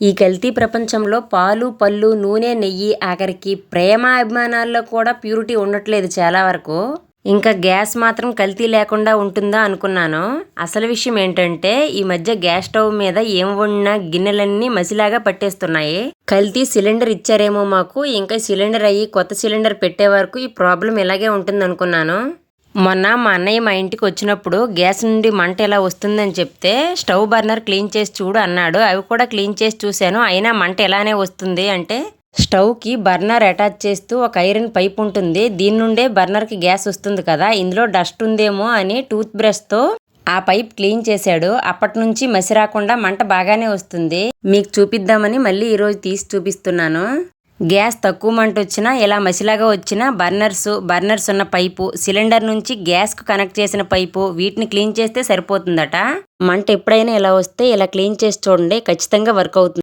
ఈ కల్తీ ప్రపంచంలో పాలు, పళ్ళు, నూనె, నెయ్యి ఆఖరికి ప్రేమ అభిమానాల్లో కూడా ప్యూరిటీ ఉండట్లేదు చాలా వరకు. ఇంకా గ్యాస్ మాత్రం కల్తీ లేకుండా ఉంటుందా అనుకున్నాను. అసలు విషయం ఏంటంటే ఈ మధ్య గ్యాస్ స్టవ్ మీద ఏం వండినా గిన్నెలన్నీ మసిలాగా పట్టేస్తున్నాయి. కల్తీ సిలిండర్ ఇచ్చారేమో మాకు, ఇంకా సిలిండర్ అయ్యి కొత్త సిలిండర్ పెట్టే వరకు ఈ ప్రాబ్లం ఇలాగే ఉంటుంది అనుకున్నాను. మొన్న మా అన్నయ్య మా ఇంటికి వచ్చినప్పుడు గ్యాస్ నుండి మంట ఎలా వస్తుందని చెప్తే స్టవ్ బర్నర్ క్లీన్ చేసి చూడు అన్నాడు. అవి కూడా క్లీన్ చేసి చూశాను, అయినా మంట ఎలానే వస్తుంది అంటే స్టవ్కి బర్నర్ అటాచ్ చేస్తూ ఒక ఐరన్ పైప్ ఉంటుంది. దీని నుండే బర్నర్కి గ్యాస్ వస్తుంది కదా, ఇందులో డస్ట్ ఉందేమో అని టూత్ బ్రష్తో ఆ పైప్ క్లీన్ చేశాడు. అప్పటి నుంచి మసి రాకుండా మంట బాగానే వస్తుంది. మీకు చూపిద్దామని మళ్ళీ ఈరోజు తీసి చూపిస్తున్నాను. గ్యాస్ తక్కువ మంట వచ్చినా ఇలా మసిలాగా వచ్చిన బర్నర్స్ ఉన్న పైపు, సిలిండర్ నుంచి గ్యాస్కు కనెక్ట్ చేసిన పైపు, వీటిని క్లీన్ చేస్తే సరిపోతుందట. మంట ఎప్పుడైనా ఇలా వస్తే ఇలా క్లీన్ చేసి చూడండి, ఖచ్చితంగా వర్క్ అవుతుంది.